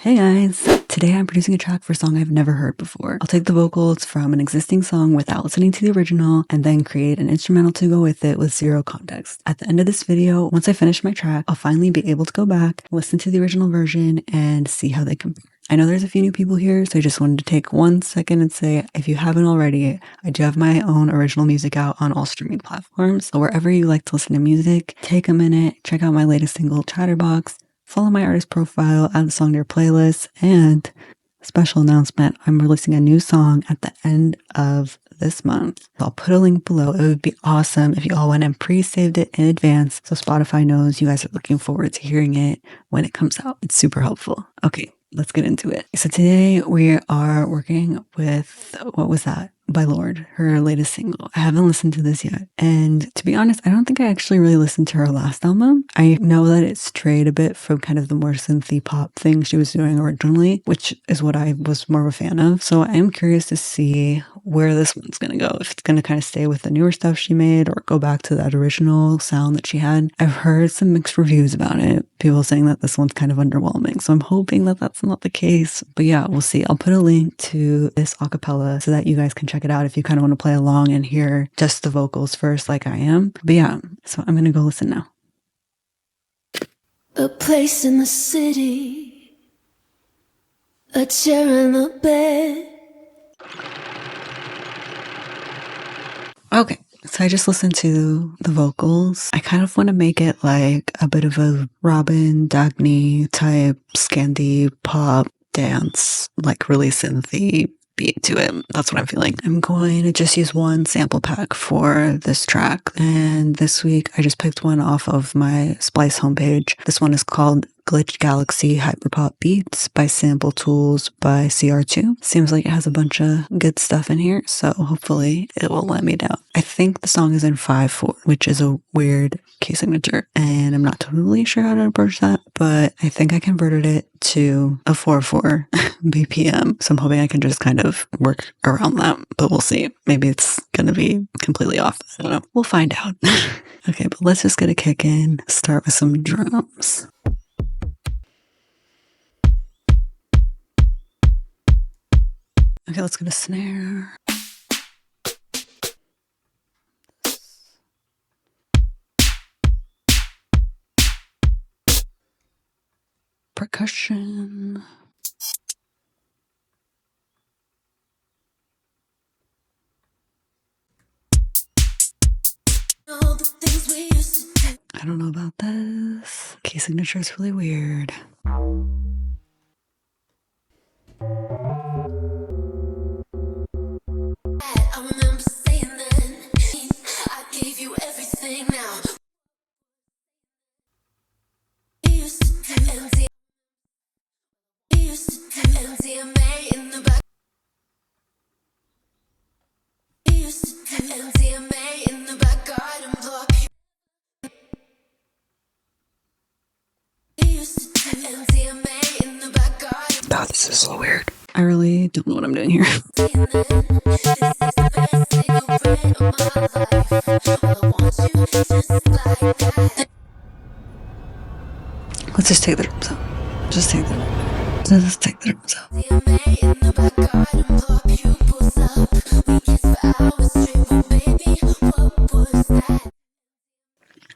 Hey guys! Today I'm producing a track for a song I've never heard before. I'll take the vocals from an existing song without listening to the original and then create an instrumental to go with it with zero context. At the end of this video, once I finish my track, I'll finally be able to go back, listen to the original version, and see how they compare. I know there's a few new people here, so I just wanted to take 1 second and say, if you haven't already, I do have my own original music out on all streaming platforms. So wherever you like to listen to music, take a minute, check out my latest single, Chatterbox, follow my artist profile, add the song to your playlist, and special announcement, I'm releasing a new song at the end of this month. I'll put a link below. It would be awesome if you all went and pre-saved it in advance so Spotify knows you guys are looking forward to hearing it when it comes out. It's super helpful. Okay, let's get into it. So today we are working with, what was that? By Lorde, her latest single. I haven't listened to this yet. And to be honest, I don't think I actually really listened to her last album. I know that it strayed a bit from kind of the more synthy pop thing she was doing originally, which is what I was more of a fan of. So I am curious to see where this one's going to go. If it's going to kind of stay with the newer stuff she made or go back to that original sound that she had. I've heard some mixed reviews about it. People saying that this one's kind of underwhelming. So I'm hoping that that's not the case. But yeah, we'll see. I'll put a link to this acapella so that you guys can check it out if you kind of want to play along and hear just the vocals first like I am. But yeah, so I'm going to go listen now. A place in the city, a chair in the bed. Okay, so I just listened to the vocals. I kind of want to make it like a bit of a Robin Dagny type Scandi pop dance, like really synthy beat to it. That's what I'm feeling. I'm going to just use one sample pack for this track. And this week I just picked one off of my Splice homepage. This one is called Glitch Galaxy Hyperpop Beats by Sample Tools by CR2. Seems like it has a bunch of good stuff in here, so hopefully it will let me down. I think the song is in 5/4, which is a weird key signature, and I'm not totally sure how to approach that, but I think I converted it to a 4/4 BPM, so I'm hoping I can just kind of work around that, but we'll see. Maybe it's gonna be completely off. I don't know. We'll find out. Okay, but let's just get a kick in, start with some drums. Okay, let's get a snare. Percussion. I don't know about this. Key signature is really weird. I remember saying then, I gave you everything now. We used to do MDMA in the back. We used to do MDMA in the back garden block. We used to do MDMA in the back garden. God, this is so weird. I really don't know what I'm doing here. Let's just take the drums out. Just take the drums out.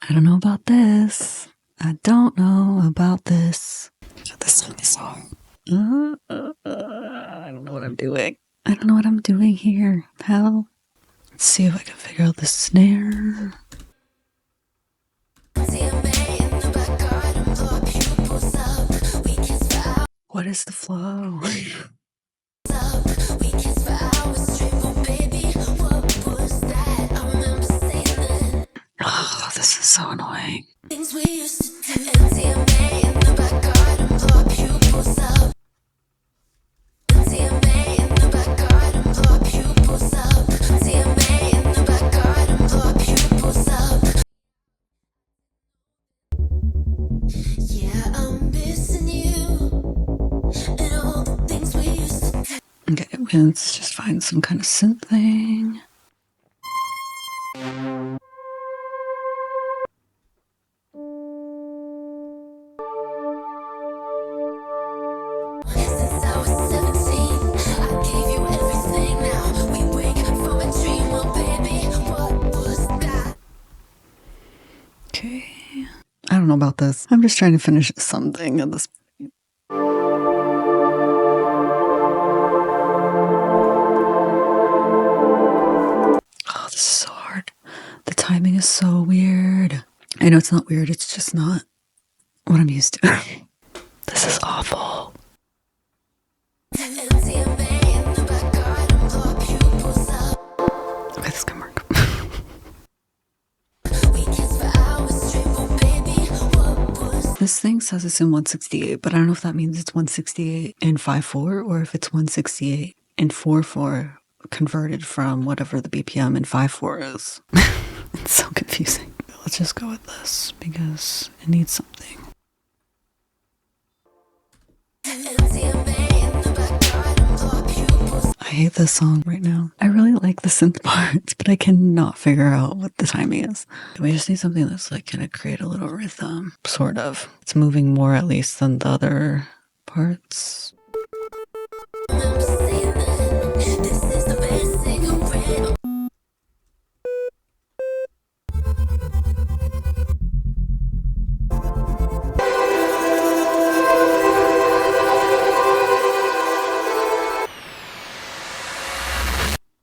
I don't know about this. I don't know about this. This song is so hard. I don't know what I'm doing. I don't know what I'm doing here. Hell. Let's see if I can figure out the snare. What is the flow? Oh, this is so annoying. Okay, let's just find some kind of synth thing. know about this. I'm just trying to finish something at this point. Oh, this is so hard. The timing is so weird. I know it's not weird, it's just not what I'm used to. This is awful. Okay, this can work. This thing says it's in 168, but I don't know if that means it's 168 in 5/4 or if it's 168 in 4/4 converted from whatever the BPM in 5/4 is. It's so confusing. Let's just go with this because it needs something. I hate this song right now. I really like the synth parts, but I cannot figure out what the timing is. We just need something that's like gonna create a little rhythm, sort of. It's moving more at least than the other parts.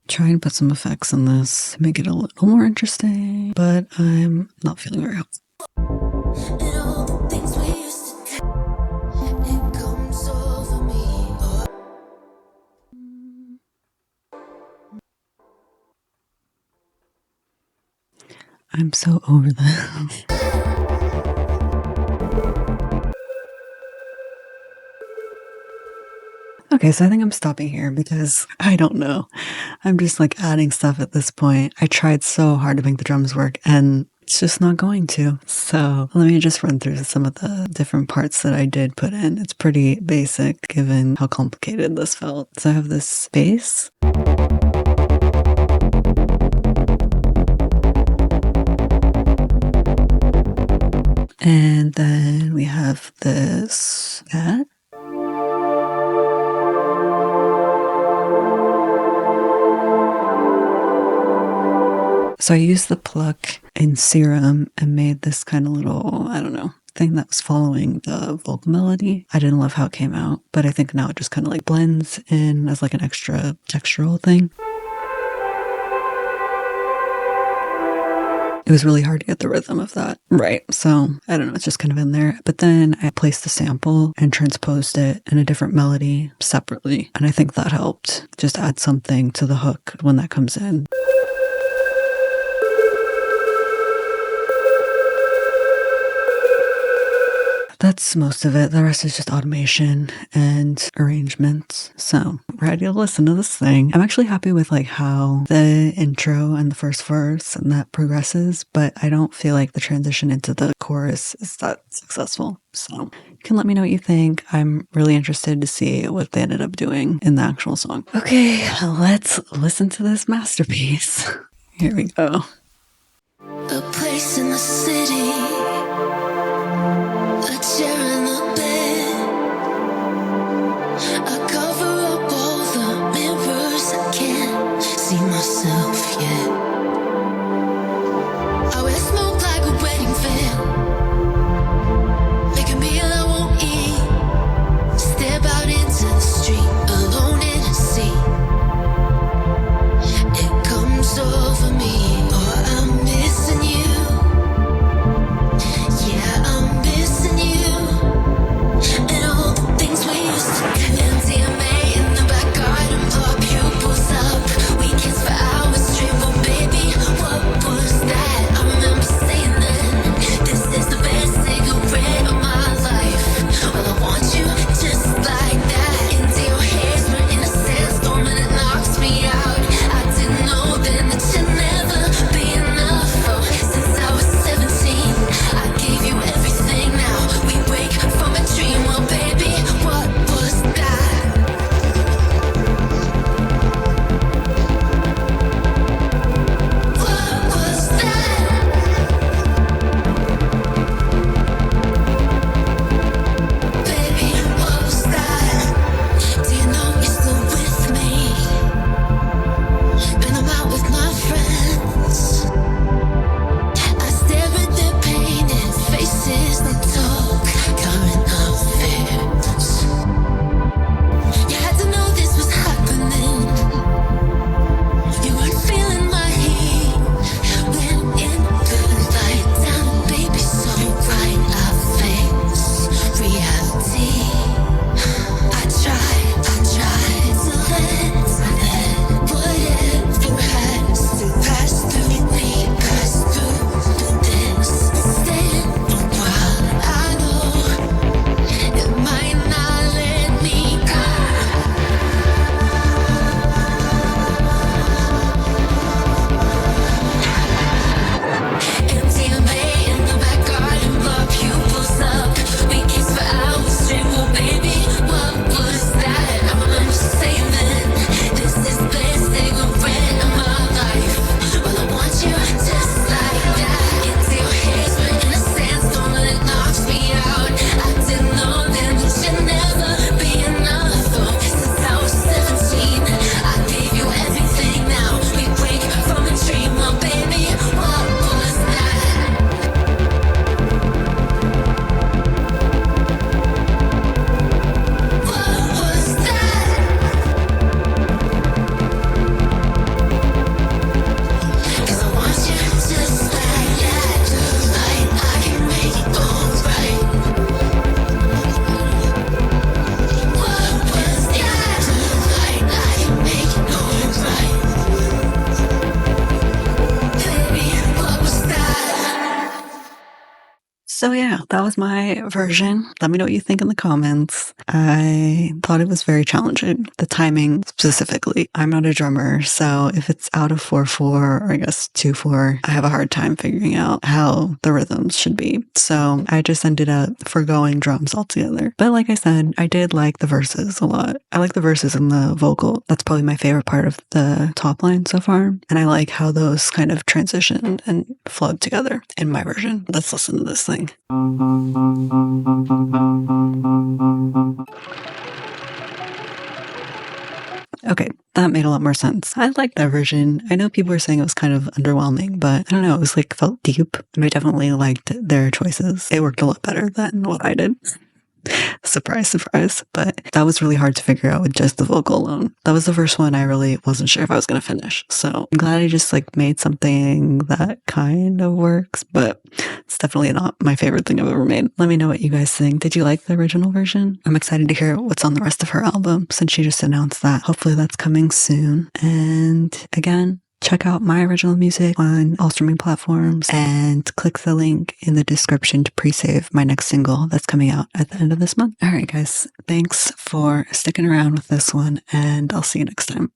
Try and put some effects in this to make it a little more interesting, but I'm not feeling very helpful. I'm so over this. Okay, so I think I'm stopping here because I don't know. I'm just like adding stuff at this point. I tried so hard to make the drums work and it's just not going to. So let me just run through some of the different parts that I did put in. It's pretty basic given how complicated this felt. So I have this bass. And then we have this that. So I used the pluck in Serum and made this kind of little, I don't know, thing that was following the vocal melody. I didn't love how it came out, but I think now it just kind of like blends in as like an extra textural thing. It was really hard to get the rhythm of that right. So I don't know, it's just kind of in there. But then I placed the sample and transposed it in a different melody separately. And I think that helped just add something to the hook when that comes in. That's most of it. The rest is just automation and arrangements. So ready to listen to this thing. I'm actually happy with like how the intro and the first verse and that progresses, but I don't feel like the transition into the chorus is that successful. So you can let me know what you think. I'm really interested to see what they ended up doing in the actual song. Okay, let's listen to this masterpiece. Here we go. A place in the city, a chair in the bed. I cover up all the mirrors, I can't see myself yet. I wear smoke like a wedding veil, make a meal I won't eat, step out into the street, alone in a sea. It comes over me, or I'm missing you. So yeah, that was my version. Let me know what you think in the comments. I thought it was very challenging. The timing specifically. I'm not a drummer, so if it's out of 4/4 or I guess 2/4, I have a hard time figuring out how the rhythms should be. So I just ended up forgoing drums altogether. But like I said, I did like the verses a lot. I like the verses and the vocal. That's probably my favorite part of the top line so far. And I like how those kind of transitioned and flowed together in my version. Let's listen to this thing. Okay, that made a lot more sense. I like that version. I know people were saying it was kind of underwhelming, but I don't know, it was like felt deep, and I definitely liked their choices. It worked a lot better than what I did. Surprise, surprise. But that was really hard to figure out with just the vocal alone. That was the first one I really wasn't sure if I was going to finish. So I'm glad I just like made something that kind of works, but it's definitely not my favorite thing I've ever made. Let me know what you guys think. Did you like the original version? I'm excited to hear what's on the rest of her album since she just announced that. Hopefully that's coming soon. And again, check out my original music on all streaming platforms and click the link in the description to pre-save my next single that's coming out at the end of this month. All right, guys, thanks for sticking around with this one, and I'll see you next time.